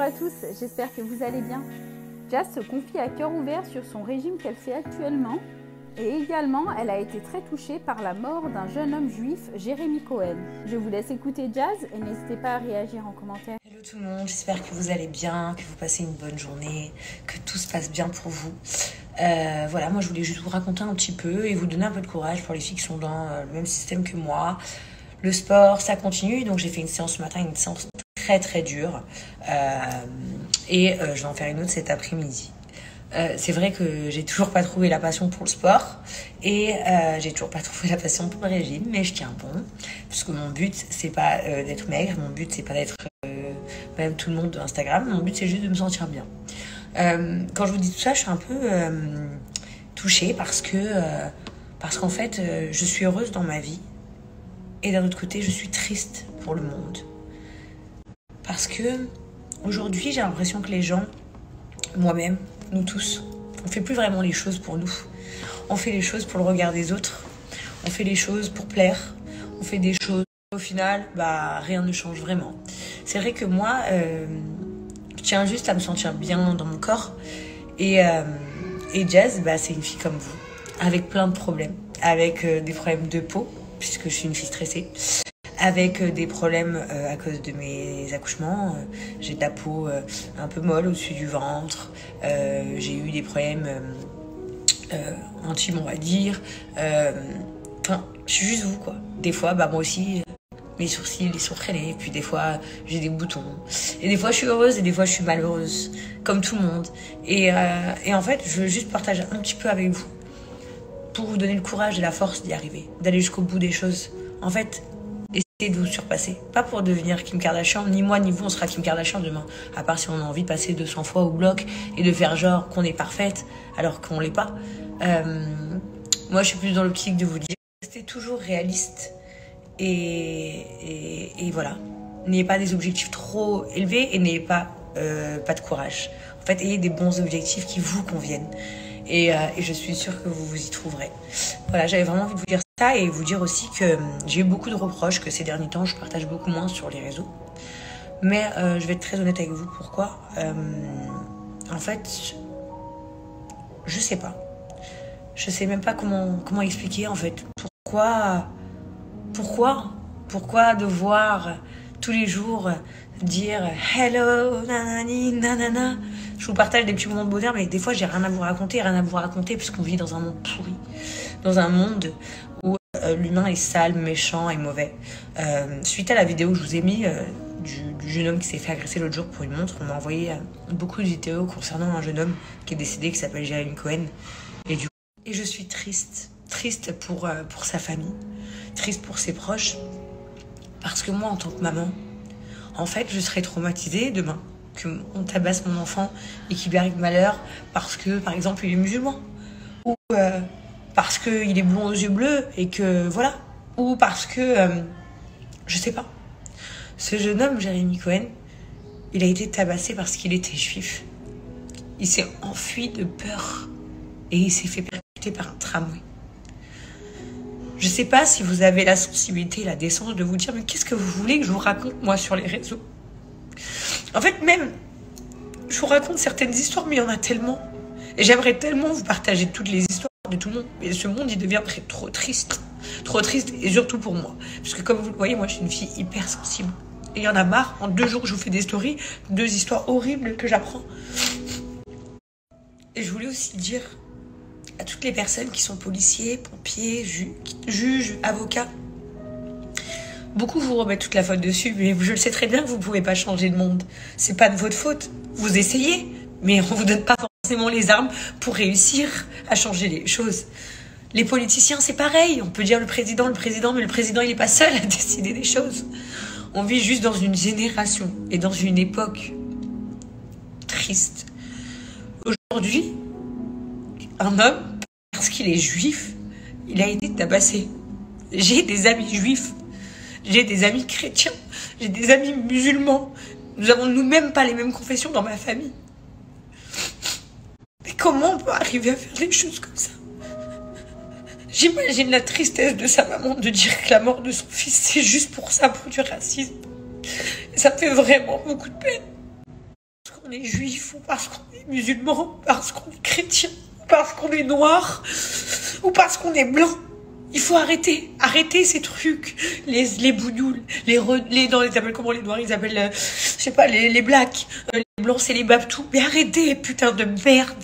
à tous, j'espère que vous allez bien. Jazz se confie à cœur ouvert sur son régime qu'elle fait actuellement et également elle a été très touchée par la mort d'un jeune homme juif, Jérémy Cohen. Je vous laisse écouter Jazz et n'hésitez pas à réagir en commentaire. Hello tout le monde, j'espère que vous allez bien, que vous passez une bonne journée, que tout se passe bien pour vous. Voilà, moi je voulais juste vous raconter un petit peu et vous donner un peu de courage pour les filles qui sont dans le même système que moi. Le sport, ça continue, donc j'ai fait une séance ce matin, une séance très dure je vais en faire une autre cet après-midi. C'est vrai que j'ai toujours pas trouvé la passion pour le sport et j'ai toujours pas trouvé la passion pour le régime, mais je tiens bon, parce que mon but c'est pas d'être maigre, mon but c'est pas d'être même tout le monde de Instagram, mon but c'est juste de me sentir bien. Quand je vous dis tout ça, je suis un peu touchée parce qu'en fait je suis heureuse dans ma vie et d'un autre côté je suis triste pour le monde. Parce que aujourd'hui, j'ai l'impression que les gens, moi-même, nous tous, on fait plus vraiment les choses pour nous. On fait les choses pour le regard des autres. On fait les choses pour plaire. On fait des choses, au final, rien ne change vraiment. C'est vrai que moi, je tiens juste à me sentir bien dans mon corps. Et Jazz, c'est une fille comme vous, avec plein de problèmes. Avec des problèmes de peau, puisque je suis une fille stressée. Avec des problèmes à cause de mes accouchements. J'ai de la peau un peu molle au-dessus du ventre. J'ai eu des problèmes intimes, on va dire. Enfin, je suis juste vous, quoi. Des fois, moi aussi, mes sourcils, ils sont traînés. Puis des fois, j'ai des boutons. Et des fois, je suis heureuse et des fois, je suis malheureuse. Comme tout le monde. Et en fait, je veux juste partager un petit peu avec vous. Pour vous donner le courage et la force d'y arriver. D'aller jusqu'au bout des choses. En fait, essayez de vous surpasser. Pas pour devenir Kim Kardashian, ni moi ni vous on sera Kim Kardashian demain. À part si on a envie de passer 200 fois au bloc et de faire genre qu'on est parfaite alors qu'on l'est pas. Moi je suis plus dans l'optique de vous dire restez toujours réaliste et voilà. N'ayez pas des objectifs trop élevés et n'ayez pas de courage. En fait, ayez des bons objectifs qui vous conviennent. Et je suis sûre que vous vous y trouverez. Voilà, j'avais vraiment envie de vous dire ça et vous dire aussi que j'ai eu beaucoup de reproches, que ces derniers temps, je partage beaucoup moins sur les réseaux. Mais je vais être très honnête avec vous. Pourquoi en fait, je sais pas. Je sais même pas comment expliquer, en fait. Pourquoi devoir tous les jours dire hello, nanani, nanana. Je vous partage des petits moments de bonheur, mais des fois j'ai rien à vous raconter, puisqu'on vit dans un monde pourri, dans un monde où l'humain est sale, méchant et mauvais. Suite à la vidéo que je vous ai mis du jeune homme qui s'est fait agresser l'autre jour pour une montre, on m'a envoyé beaucoup de vidéos concernant un jeune homme qui est décédé, qui s'appelle Jérémy Cohen. Et je suis triste pour sa famille, triste pour ses proches, parce que moi en tant que maman, en fait, je serais traumatisée demain qu'on tabasse mon enfant et qu'il lui arrive malheur parce que, par exemple, il est musulman. Ou parce qu'il est blond aux yeux bleus et que, voilà. Ou parce que, je sais pas. Ce jeune homme, Jérémy Cohen, il a été tabassé parce qu'il était juif. Il s'est enfui de peur et il s'est fait percuter par un tramway. Je sais pas si vous avez la sensibilité et la décence de vous dire mais qu'est-ce que vous voulez que je vous raconte moi sur les réseaux? En fait même, je vous raconte certaines histoires mais il y en a tellement. Et j'aimerais tellement vous partager toutes les histoires de tout le monde. Mais ce monde il deviendrait trop triste. Trop triste et surtout pour moi. Parce que comme vous le voyez, moi je suis une fille hyper sensible. Et il y en a marre, en 2 jours je vous fais des stories, 2 histoires horribles que j'apprends. Et je voulais aussi dire à toutes les personnes qui sont policiers, pompiers, juges, avocats. Beaucoup vous remettent toute la faute dessus, mais je le sais très bien que vous ne pouvez pas changer le monde. C'est pas de votre faute. Vous essayez, mais on vous donne pas forcément les armes pour réussir à changer les choses. Les politiciens, c'est pareil. On peut dire le président, mais le président, il n'est pas seul à décider des choses. On vit juste dans une génération et dans une époque triste. Aujourd'hui, un homme, parce qu'il est juif, il a été tabassé. J'ai des amis juifs, j'ai des amis chrétiens, j'ai des amis musulmans. Nous avons nous-mêmes pas les mêmes confessions dans ma famille. Mais comment on peut arriver à faire des choses comme ça? J'imagine la tristesse de sa maman de dire que la mort de son fils, c'est juste pour ça, pour du racisme. Et ça me fait vraiment beaucoup de peine. qu'on est juif, ou parce qu'on est musulman, ou parce qu'on est chrétien, ou parce qu'on est noir, ou parce qu'on est blanc. Il faut arrêter ces trucs, les bougnoules, non, ils appellent comment les noirs, ils appellent, je sais pas, les blacks, les blancs c'est les babtous, mais arrêtez, putain de merde.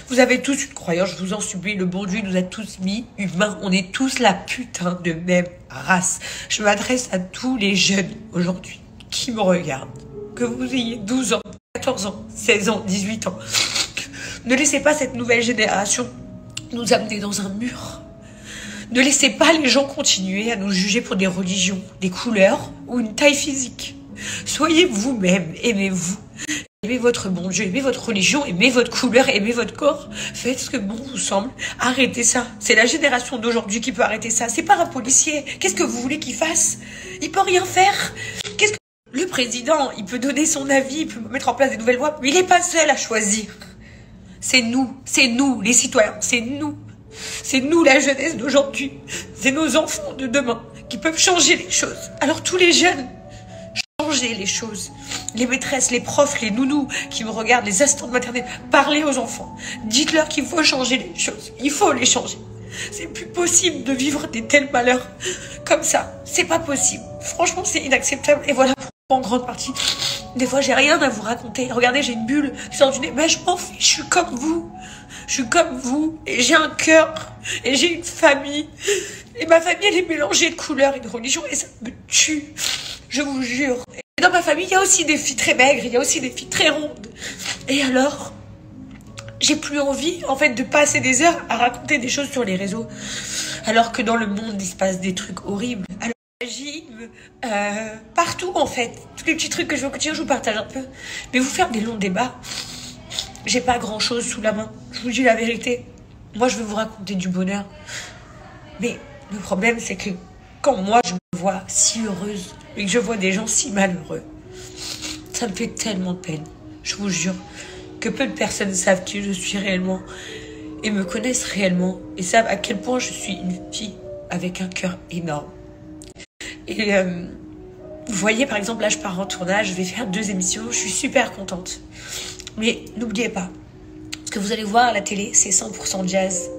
Vous avez tous une croyance, je vous en supplie, le bon Dieu nous a tous mis humains, on est tous la putain de même race. Je m'adresse à tous les jeunes aujourd'hui qui me regardent, que vous ayez 12 ans, 14 ans, 16 ans, 18 ans. Ne laissez pas cette nouvelle génération nous amener dans un mur. Ne laissez pas les gens continuer à nous juger pour des religions, des couleurs ou une taille physique. Soyez vous-même, aimez-vous. Aimez votre bon Dieu, aimez votre religion, aimez votre couleur, aimez votre corps. Faites ce que bon vous semble. Arrêtez ça. C'est la génération d'aujourd'hui qui peut arrêter ça. C'est pas un policier. Qu'est-ce que vous voulez qu'il fasse? Il peut rien faire. Le président, il peut donner son avis, il peut mettre en place des nouvelles lois, mais il n'est pas seul à choisir. C'est nous, les citoyens, c'est nous. C'est nous, la jeunesse d'aujourd'hui. C'est nos enfants de demain qui peuvent changer les choses. Alors tous les jeunes, changez les choses. Les maîtresses, les profs, les nounous qui me regardent, les assistantes maternelles, parlez aux enfants. Dites-leur qu'il faut changer les choses. Il faut les changer. C'est plus possible de vivre des tels malheurs comme ça. C'est pas possible. Franchement, c'est inacceptable. Et voilà pourquoi, en grande partie, des fois, j'ai rien à vous raconter. Regardez, j'ai une bulle qui sort du nez. Mais je m'en fiche, je suis comme vous. Je suis comme vous. Et j'ai un cœur. Et j'ai une famille. Et ma famille, elle est mélangée de couleurs et de religions. Et ça me tue. Je vous jure. Et dans ma famille, il y a aussi des filles très maigres. Il y a aussi des filles très rondes. Et alors, j'ai plus envie, en fait, de passer des heures à raconter des choses sur les réseaux. Alors que dans le monde, il se passe des trucs horribles. Alors, partout, en fait. Tous les petits trucs que je veux continuer, je vous partage un peu. Mais vous faire des longs débats, j'ai pas grand-chose sous la main. Je vous dis la vérité. Moi, je veux vous raconter du bonheur. Mais le problème, c'est que quand moi, je me vois si heureuse et que je vois des gens si malheureux, ça me fait tellement de peine. Je vous jure que peu de personnes savent qui je suis réellement et me connaissent réellement et savent à quel point je suis une fille avec un cœur énorme. Et vous voyez, par exemple, là, je pars en tournage, je vais faire 2 émissions, je suis super contente. Mais n'oubliez pas, ce que vous allez voir à la télé, c'est 100% jazz.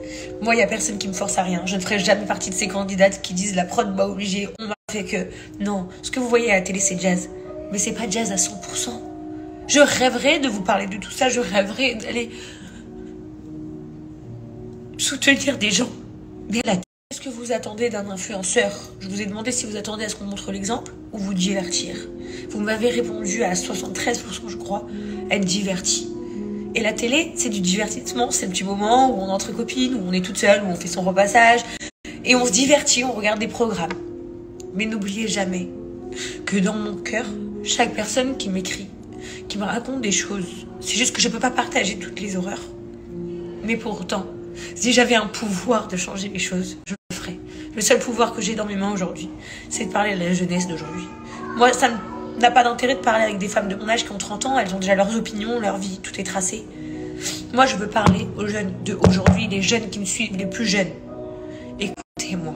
Moi, il n'y a personne qui me force à rien. Je ne ferai jamais partie de ces candidates qui disent la prod m'a obligée, on m'a fait que... Non, ce que vous voyez à la télé, c'est jazz. Mais c'est pas jazz à 100%. Je rêverais de vous parler de tout ça, je rêverais d'aller soutenir des gens. Mais à la télé, qu'est-ce que vous attendez d'un influenceur? Je vous ai demandé si vous attendez à ce qu'on montre l'exemple ou vous divertir. Vous m'avez répondu à 73%, je crois, être diverti. Et la télé, c'est du divertissement, c'est le petit moment où on est entre copines, où on est toute seule, où on fait son repassage, et on se divertit, on regarde des programmes. Mais n'oubliez jamais que dans mon cœur, chaque personne qui m'écrit, qui me raconte des choses, c'est juste que je peux pas partager toutes les horreurs. Mais pourtant, si j'avais un pouvoir de changer les choses, je le ferais. Le seul pouvoir que j'ai dans mes mains aujourd'hui, c'est de parler à la jeunesse d'aujourd'hui. Moi, ça n'a pas d'intérêt de parler avec des femmes de mon âge qui ont 30 ans, elles ont déjà leurs opinions, leur vie, tout est tracé. Moi, je veux parler aux jeunes d'aujourd'hui, les jeunes qui me suivent, les plus jeunes. Écoutez-moi.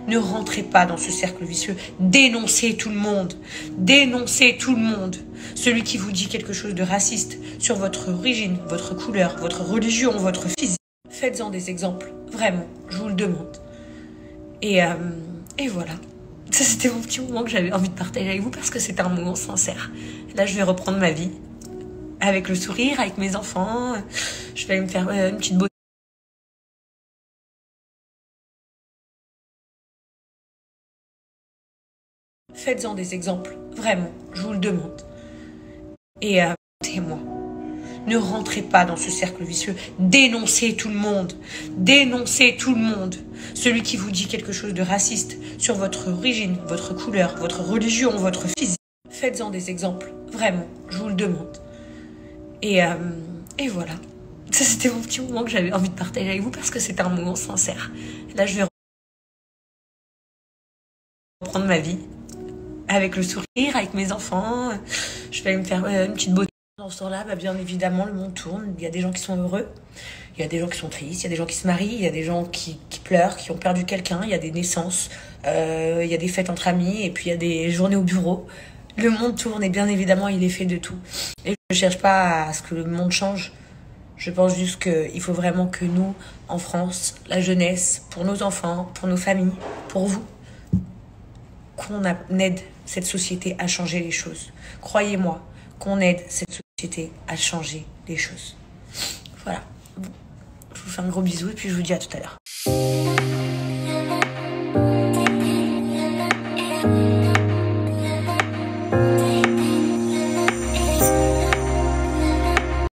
Ne rentrez pas dans ce cercle vicieux. Dénoncez tout le monde. Dénoncez tout le monde. Celui qui vous dit quelque chose de raciste sur votre origine, votre couleur, votre religion, votre physique. Faites-en des exemples. Vraiment, je vous le demande. Et voilà. Ça, c'était mon petit moment que j'avais envie de partager avec vous parce que c'est un moment sincère. Là, je vais reprendre ma vie. Avec le sourire, avec mes enfants. Je vais aller me faire une petite beauté. Faites-en des exemples. Vraiment, je vous le demande. Et écoutez-moi. Ne rentrez pas dans ce cercle vicieux. Dénoncez tout le monde. Dénoncez tout le monde. Celui qui vous dit quelque chose de raciste sur votre origine, votre couleur, votre religion, votre physique. Faites-en des exemples. Vraiment, je vous le demande. Et voilà. Ça, c'était mon petit moment que j'avais envie de partager avec vous parce que c'est un moment sincère. Là, je vais reprendre ma vie. Avec le sourire, avec mes enfants. Je vais aller me faire une petite beauté. Dans ce temps-là, bien évidemment, le monde tourne. Il y a des gens qui sont heureux. Il y a des gens qui sont tristes. Il y a des gens qui se marient. Il y a des gens qui pleurent, qui ont perdu quelqu'un. Il y a des naissances. Il y a des fêtes entre amis. Et puis, il y a des journées au bureau. Le monde tourne et bien évidemment, il est fait de tout. Et Je cherche pas à ce que le monde change. Je pense juste qu'il faut vraiment que nous, en France, la jeunesse, pour nos enfants, pour nos familles, pour vous, qu'on aide cette société à changer les choses. Croyez-moi, qu'on aide cette société à changer les choses. Voilà. Je vous fais un gros bisou et puis je vous dis à tout à l'heure.